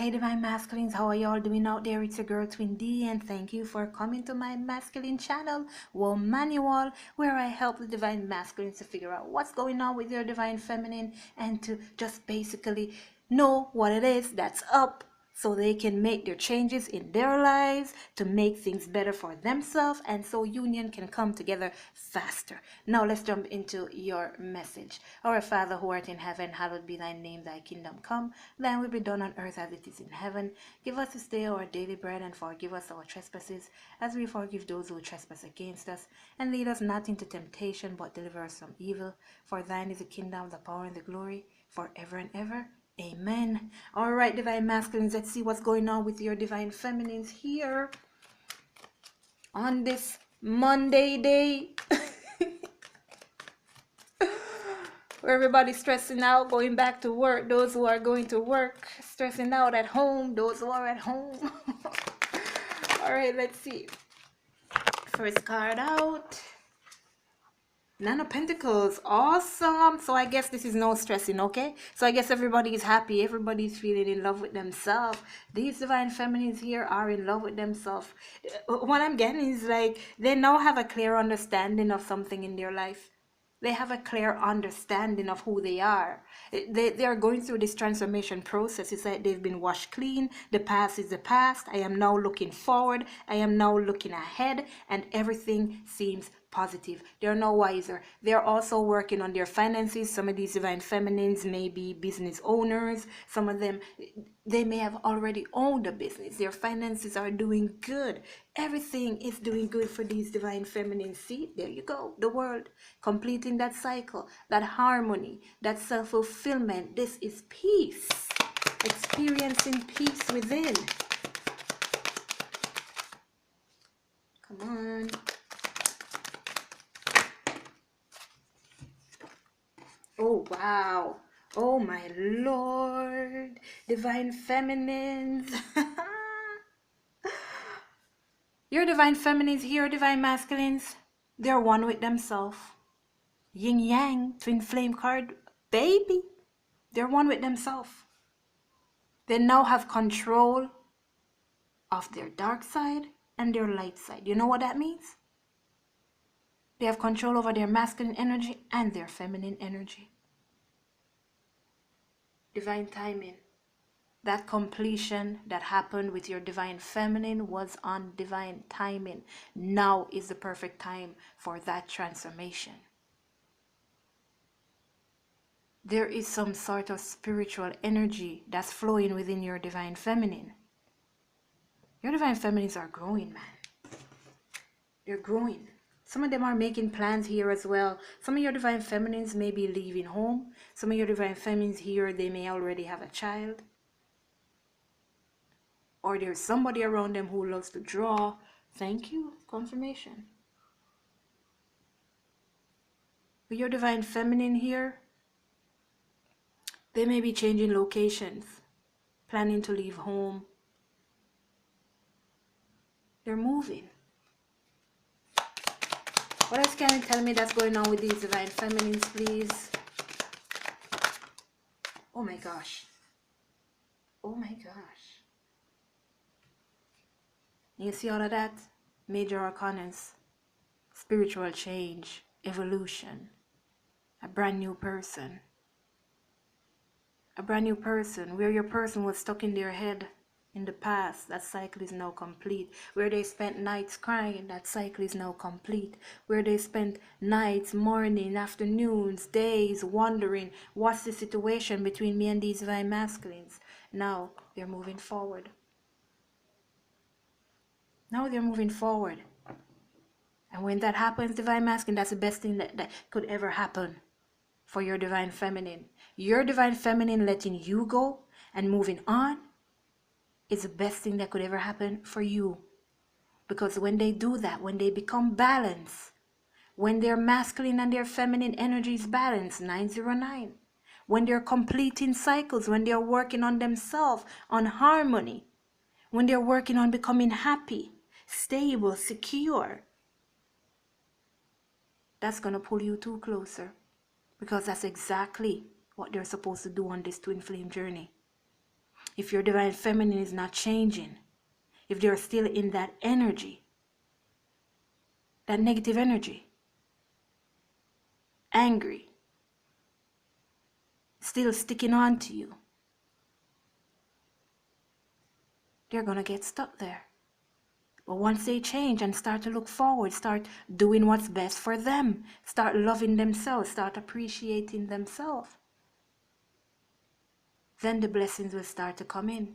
Hey Divine Masculines, how are y'all doing out there? It's your girl Twin D, and thank you for coming to my masculine channel, womanual, where I help the Divine Masculines to figure out what's going on with your Divine Feminine and to just basically know what it is that's up, so they can make their changes in their lives to make things better for themselves, and so union can come together faster. Now let's jump into your message. Our Father who art in heaven, hallowed be thy name, thy kingdom come, thine will be done on earth as it is in heaven. Give us this day our daily bread, and forgive us our trespasses as we forgive those who trespass against us, and lead us not into temptation, but deliver us from evil. For thine is the kingdom, the power, and the glory, forever and ever. Amen. All right, Divine Masculines, let's see what's going on with your Divine Feminines here on this Monday day. Where everybody's stressing out, going back to work. Those who are going to work, stressing out at home. Those who are at home. All right, let's see. First card out. Nine of Pentacles, awesome. So I guess this is no stressing, okay? So I guess everybody is happy. Everybody's feeling in love with themselves. These Divine Feminines here are in love with themselves. What I'm getting is like they now have a clear understanding of something in their life. They have a clear understanding of who they are. They are going through this transformation process. It's like they've been washed clean. The past is the past. I am now looking forward. I am now looking ahead, and everything seems positive. They're no wiser. They're also working on their finances. Some of these Divine Feminines may be business owners. Some of them, they may have already owned a business. Their finances are doing good. Everything is doing good for these Divine Feminines. See, there you go. The world, completing that cycle, that harmony, that self-fulfillment. This is peace. Experiencing peace within. Come on. Oh, wow. Oh, my Lord. Divine Feminines. Your Divine Feminines here, Divine Masculines. They're one with themselves. Yin Yang, Twin Flame card. Baby. They're one with themselves. They now have control of their dark side and their light side. You know what that means? They have control over their masculine energy and their feminine energy. Divine timing. That completion that happened with your Divine Feminine was on divine timing. Now is the perfect time for that transformation. There is some sort of spiritual energy that's flowing within your Divine Feminine. Your Divine Feminines are growing, man. They're growing. Some of them are making plans here as well. Some of your Divine Feminines may be leaving home. Some of your Divine Feminines here, they may already have a child. Or there's somebody around them who loves to draw. Thank you. Confirmation. With your Divine Feminine here, they may be changing locations, planning to leave home. They're moving. What else can you tell me that's going on with these Divine Feminines, please? Oh my gosh. Oh my gosh. You see all of that? Major arcanas, spiritual change, evolution, a brand new person. A brand new person, where your person was stuck in their head in the past, that cycle is now complete. Where they spent nights crying, that cycle is now complete. Where they spent nights, morning, afternoons, days wondering, what's the situation between me and these Divine Masculines? Now they're moving forward. Now they're moving forward. And when that happens, Divine Masculine, that's the best thing that could ever happen for your Divine Feminine. Your Divine Feminine letting you go and moving on is the best thing that could ever happen for you. Because when they do that, when they become balanced, when their masculine and their feminine energy is balanced, 909, when they're completing cycles, when they're working on themselves, on harmony, when they're working on becoming happy, stable, secure, that's going to pull you two closer. Because that's exactly what they're supposed to do on this twin flame journey. if your divine feminine is not changing, if they're still in that energy, that negative energy, angry, still sticking on to you, they're going to get stuck there. But once they change and start to look forward, start doing what's best for them, start loving themselves, start appreciating themselves, then the blessings will start to come in.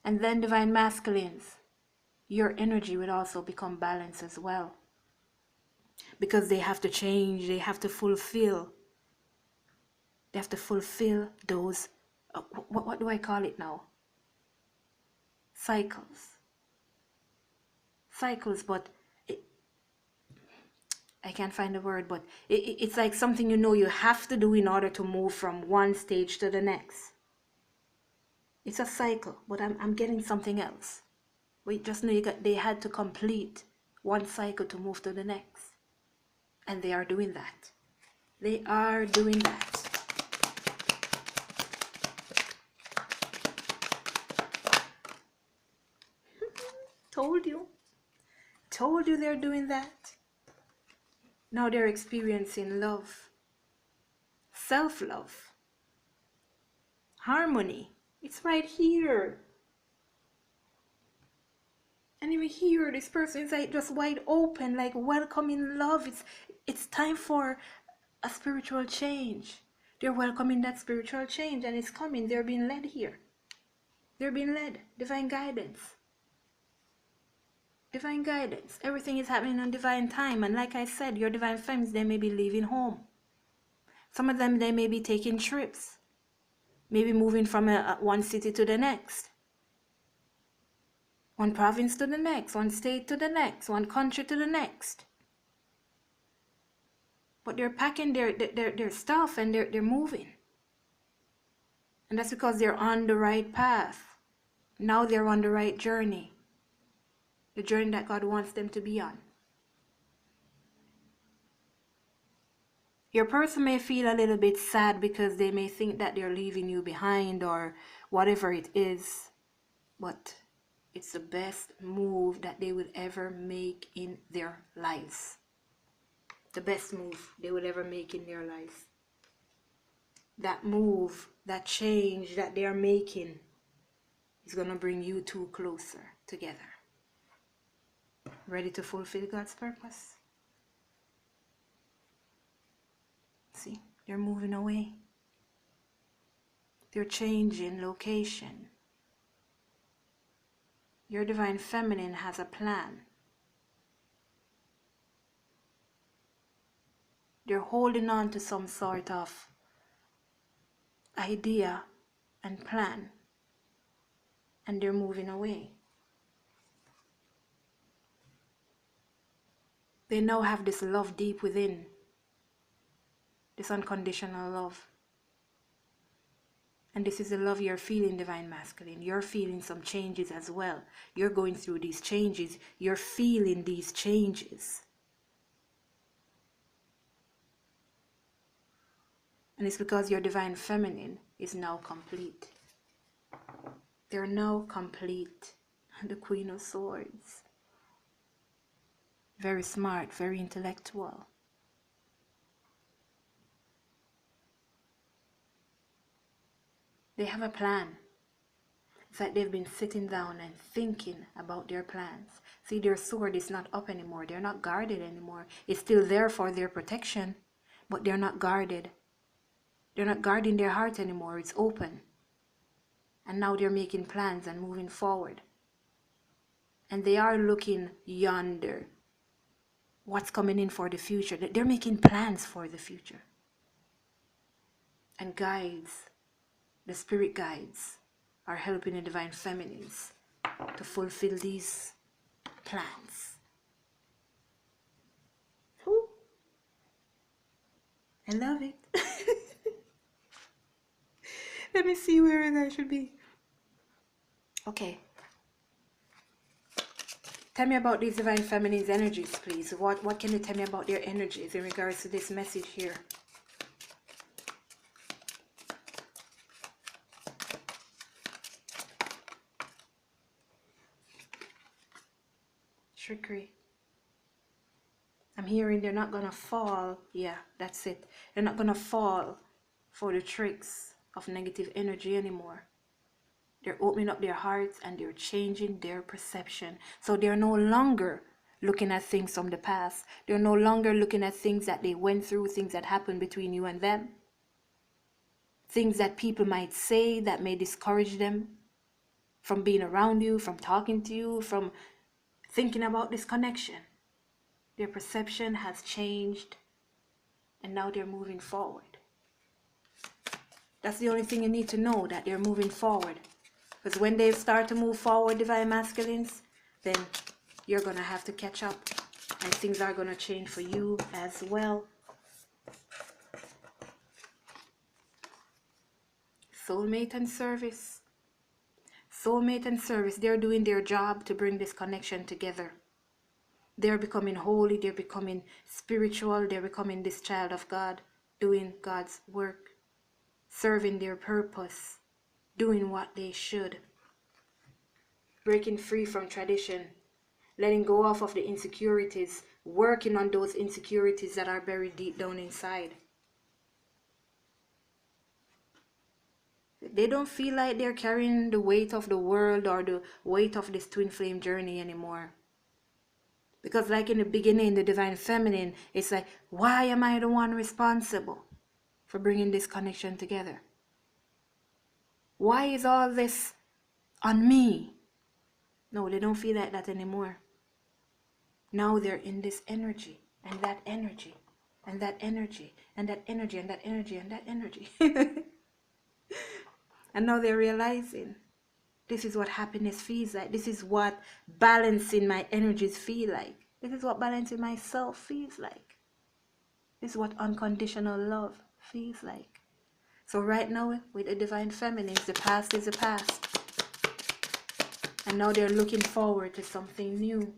And then divine masculines, your energy will also become balanced as well. Because they have to change, they have to fulfill those, what do I call it now? Cycles, but I can't find the word, but it's like something you have to do in order to move from one stage to the next. It's a cycle, but I'm getting something else. We just know they had to complete one cycle to move to the next. And they are doing that. They are doing that. Told you they're doing that. Now they're experiencing love, self-love, harmony. It's right here. And even here, this person is like just wide open, like welcoming love. It's time for a spiritual change. They're welcoming that spiritual change, and it's coming. They're being led here. They're being led. Divine guidance. Divine guidance. Everything is happening on divine time. And like I said, your divine femmes, they may be leaving home. Some of them, they may be taking trips. Maybe moving from one city to the next. One province to the next. One state to the next. One country to the next. But they're packing their stuff and they're moving. And that's because they're on the right path. Now they're on the right journey. The journey that God wants them to be on. Your person may feel a little bit sad because they may think that they're leaving you behind or whatever it is. But it's the best move that they will ever make in their lives. The best move they will ever make in their lives. That move, that change that they are making is going to bring you two closer together. Ready to fulfill God's purpose? See, they're moving away. They're changing location. Your divine feminine has a plan. They're holding on to some sort of idea and plan, and they're moving away. They now have this love deep within, this unconditional love. And this is the love you're feeling, divine masculine. You're feeling some changes as well. You're going through these changes. You're feeling these changes. And it's because your divine feminine is now complete. They're now complete. The Queen of Swords. Very smart, very intellectual. They have a plan. It's like they've been sitting down and thinking about their plans. See, their sword is not up anymore. They're not guarded anymore. It's still there for their protection, but they're not guarded. They're not guarding their heart anymore. It's open. And now they're making plans and moving forward. And they are looking yonder. What's coming in for the future? They're making plans for the future. And guides, the spirit guides, are helping the divine feminines to fulfill these plans. Ooh. I love it. Let me see where I should be. Okay. Tell me about these divine feminines' energies, please. What can you tell me about their energies in regards to this message here? trickery. I'm hearing they're not gonna fall. Yeah, that's it. They're not gonna fall for the tricks of negative energy anymore. They're opening up their hearts and they're changing their perception. So they're no longer looking at things from the past. They're no longer looking at things that they went through, things that happened between you and them. Things that people might say that may discourage them from being around you, from talking to you, from thinking about this connection. Their perception has changed and now they're moving forward. That's the only thing you need to know, that they're moving forward. Because when they start to move forward, divine masculines, then you're going to have to catch up and things are going to change for you as well. Soulmate and service. Soulmate and service, they're doing their job to bring this connection together. They're becoming holy, they're becoming spiritual, they're becoming this child of God, doing God's work, serving their purpose, doing what they should, breaking free from tradition, letting go off of the insecurities, working on those insecurities that are buried deep down inside. They don't feel like they're carrying the weight of the world or the weight of this twin flame journey anymore. Because like in the beginning, the divine feminine, it's like, why am I the one responsible for bringing this connection together? Why is all this on me? No, they don't feel like that anymore. Now they're in this energy, and that energy, and that energy, and that energy, and that energy, and that energy. And now they're realizing, this is what happiness feels like. This is what balancing my energies feel like. This is what balancing myself feels like. This is what unconditional love feels like. So right now, with the divine feminines, the past is the past. And now they're looking forward to something new.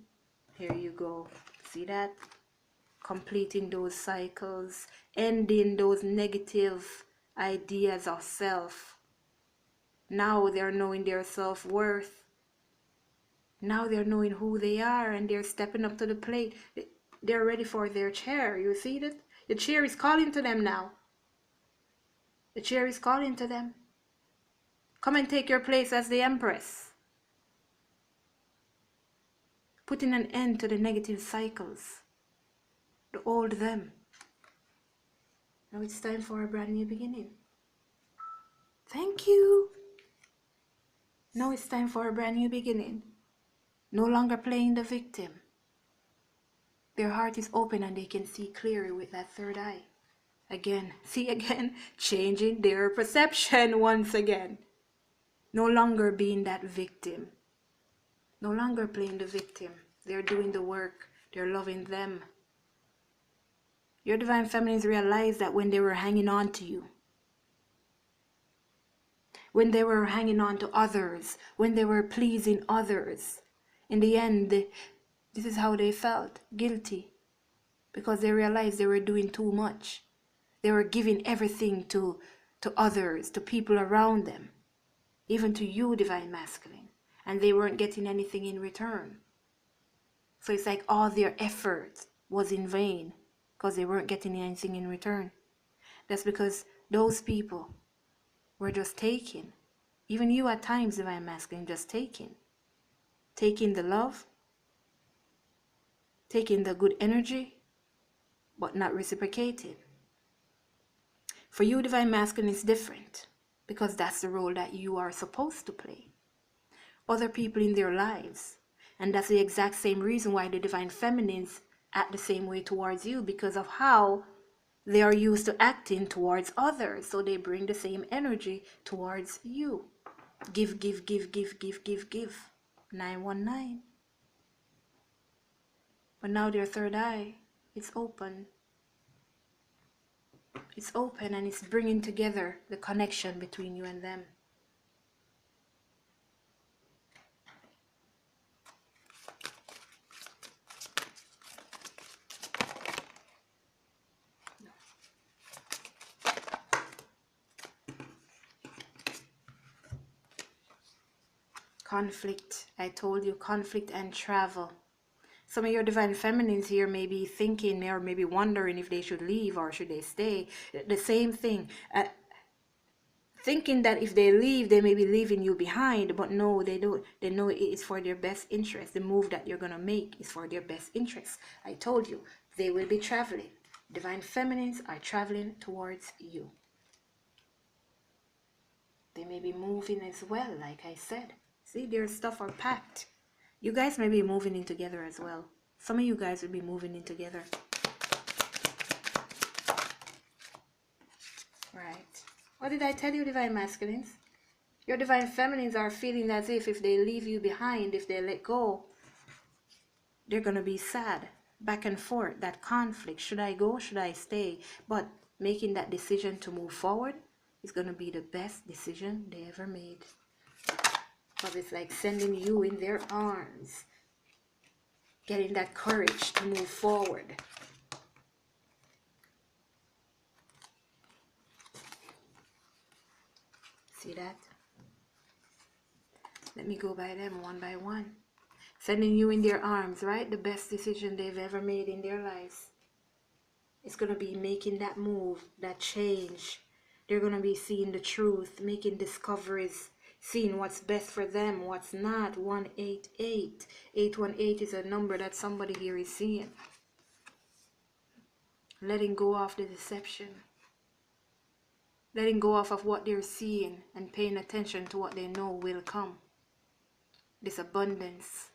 Here you go. See that? Completing those cycles, ending those negative ideas of self. Now they're knowing their self-worth. Now they're knowing who they are and they're stepping up to the plate. They're ready for their chair. You see that? The chair is calling to them now. The chair is calling to them. Come and take your place as the Empress. Putting an end to the negative cycles. The old them. Now it's time for a brand new beginning. Thank you. Now it's time for a brand new beginning. No longer playing the victim. Their heart is open and they can see clearly with that third eye. Again, see again, changing their perception once again. No longer being that victim. No longer playing the victim. They're doing the work. They're loving them. Your divine feminines realized that when they were hanging on to you, when they were hanging on to others, when they were pleasing others, in the end, this is how they felt, guilty, because they realized they were doing too much. They were giving everything to others, to people around them, even to you, divine masculine, and they weren't getting anything in return. So it's like all their effort was in vain because they weren't getting anything in return. That's because those people were just taking. Even you at times, divine masculine, just taking. Taking the love, taking the good energy, but not reciprocating. For you, divine masculine is different because that's the role that you are supposed to play. Other people in their lives. And that's the exact same reason why the divine feminines act the same way towards you, because of how they are used to acting towards others. So they bring the same energy towards you. Give, give, give, give, give, give, give. 919. But now their third eye, it's open. It's open and it's bringing together the connection between you and them. Conflict, I told you, conflict and travel. Some of your divine feminines here may be thinking or maybe wondering if they should leave or should they stay. The same thing. Thinking that if they leave, they may be leaving you behind, but no, they don't. They know it is for their best interest. The move that you're going to make is for their best interest. I told you, they will be traveling. Divine feminines are traveling towards you. They may be moving as well, like I said. See, their stuff are packed. You guys may be moving in together as well. Some of you guys will be moving in together. Right. What did I tell you, divine masculines? Your divine feminines are feeling as if they leave you behind, if they let go, they're going to be sad. Back and forth, that conflict. Should I go? Should I stay? But making that decision to move forward is going to be the best decision they ever made. Because it's like sending you in their arms. Getting that courage to move forward. See that? Let me go by them one by one. Sending you in their arms, right? The best decision they've ever made in their lives. It's going to be making that move, that change. They're going to be seeing the truth, making discoveries, seeing what's best for them, what's not. 188. 818 is a number that somebody here is seeing. Letting go of the deception. Letting go of what they're seeing and paying attention to what they know will come. This abundance.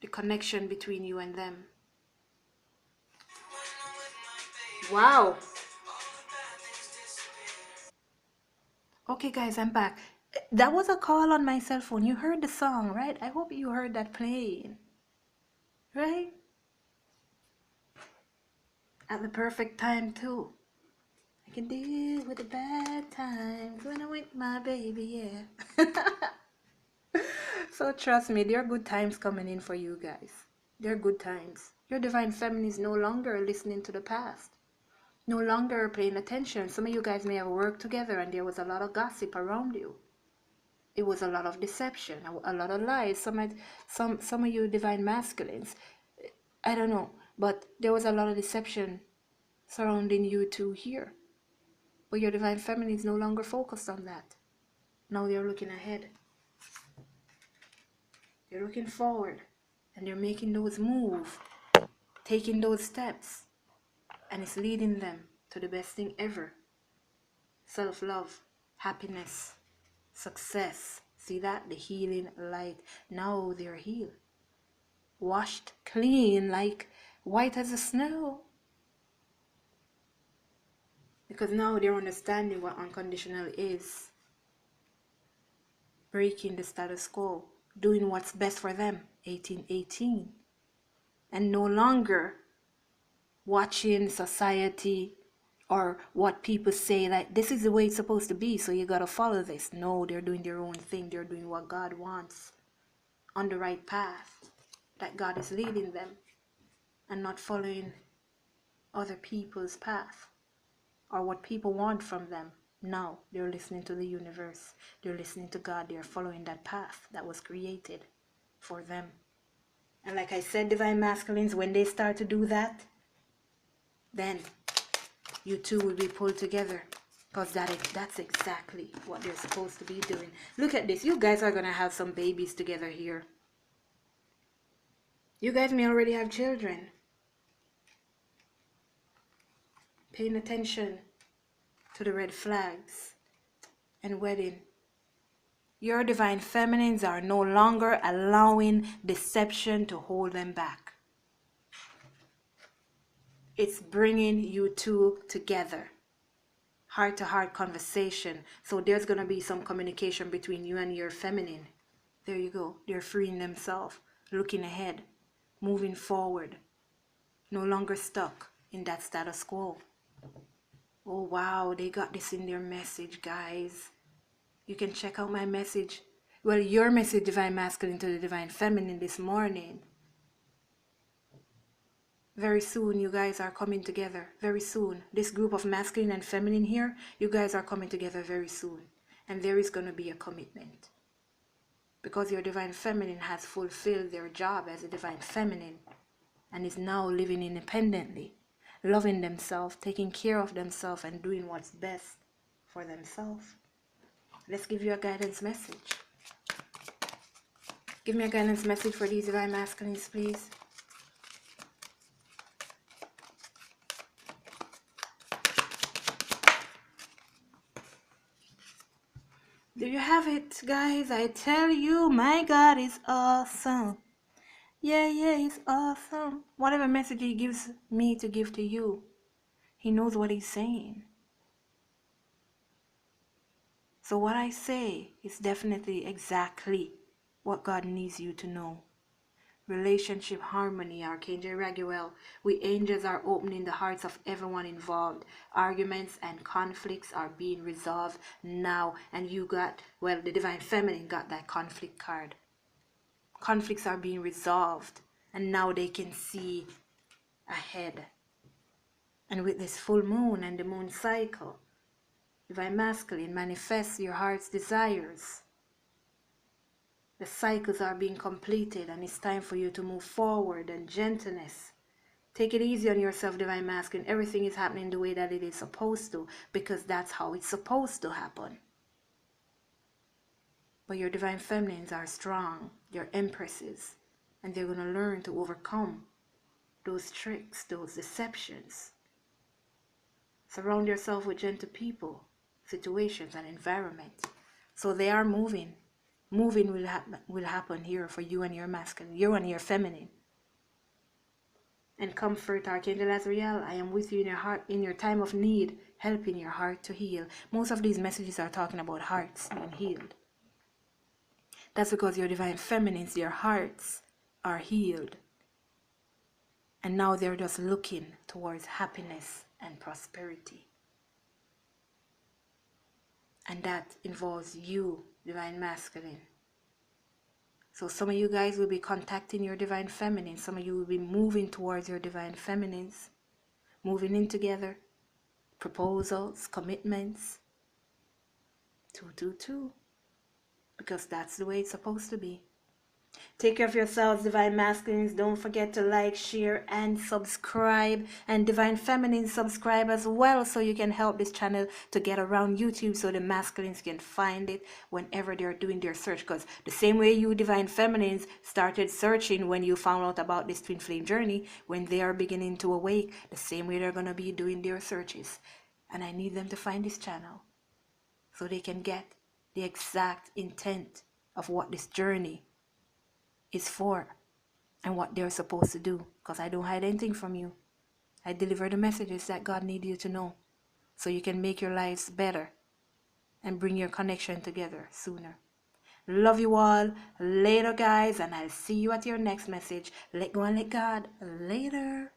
The connection between you and them. Wow. Okay guys, I'm back. That was a call on my cell phone. You heard the song, right? I hope you heard that playing. Right? At the perfect time too. I can deal with the bad times when I'm with my baby, yeah. So trust me, there are good times coming in for you guys. There are good times. Your divine feminine is no longer listening to the past. No longer paying attention. Some of you guys may have worked together and there was a lot of gossip around you. It was a lot of deception, a lot of lies. Some of you divine masculines, I don't know, but there was a lot of deception surrounding you two here. But your divine feminine is no longer focused on that. Now they're looking ahead. They're looking forward. And they're making those moves, taking those steps. And it's leading them to the best thing ever. Self-love, happiness, success. See that? The healing light. Now they're healed. Washed clean, like white as the snow. Because now they're understanding what unconditional is. Breaking the status quo. Doing what's best for them. 1818. And no longer watching society or what people say, like this is the way it's supposed to be, so you gotta follow this. No, they're doing their own thing. They're doing what God wants. On the right path. That God is leading them. And not following other people's path. Or what people want from them. No, they're listening to the universe. They're listening to God. They're following that path that was created for them. And like I said, divine masculines, when they start to do that, then you two will be pulled together. Because that's exactly what they're supposed to be doing. Look at this. You guys are going to have some babies together here. You guys may already have children. Paying attention to the red flags and wedding. Your divine feminines are no longer allowing deception to hold them back. It's bringing you two together. Heart-to-heart conversation. So there's going to be some communication between you and your feminine. There you go. They're freeing themselves, looking ahead, moving forward. No longer stuck in that status quo. Oh wow, they got this in their message, guys. You can check out my message. Well, your message, divine masculine to the divine feminine this morning. Very soon, you guys are coming together. Very soon. This group of masculine and feminine here, you guys are coming together very soon. And there is going to be a commitment. because your divine feminine has fulfilled their job as a divine feminine and is now living independently, loving themselves, taking care of themselves, and doing what's best for themselves. Let's give you a guidance message. Give me a guidance message for these divine masculines, please. Do you have it, guys? I tell you, my God is awesome. Yeah, he's awesome. Whatever message he gives me to give to you, he knows what he's saying. So what I say is definitely exactly what God needs you to know. Relationship harmony, Archangel Raguel. We angels are opening the hearts of everyone involved. Arguments and conflicts are being resolved now. And you got, well, the Divine Feminine got that conflict card. Conflicts are being resolved. And now they can see ahead. And with this full moon and the moon cycle, Divine Masculine, manifest your heart's desires. The cycles are being completed and it's time for you to move forward and gentleness. Take it easy on yourself, Divine Masculine. Everything is happening the way that it is supposed to, because that's how it's supposed to happen. But your Divine Feminines are strong. They're empresses. And they're going to learn to overcome those tricks, those deceptions. Surround yourself with gentle people, situations, and environment. So they are moving. Moving will happen here for you and your masculine, you and your feminine. And comfort, Archangel Azrael, I am with you in your heart, in your time of need, helping your heart to heal. Most of these messages are talking about hearts being healed. That's because your divine feminines, their hearts are healed. And now they're just looking towards happiness and prosperity. And that involves you, divine masculine. So some of you guys will be contacting your divine feminine. Some of you will be moving towards your divine feminines. Moving in together. Proposals, commitments. 222. Because that's the way it's supposed to be. Take care of yourselves, divine masculines. Don't forget to like, share, and subscribe. And divine feminines, subscribe as well, so you can help this channel to get around YouTube, so the masculines can find it whenever they're doing their search. Because the same way you divine feminines started searching when you found out about this twin flame journey, when they are beginning to awake, the same way they're going to be doing their searches. And I need them to find this channel so they can get the exact intent of what this journey is for and what they're supposed to do, because I don't hide anything from you. I deliver the messages that God needs you to know, so you can make your lives better and bring your connection together sooner. Love you all. Later, guys, and I'll see you at your next message. Let go and let God. Later.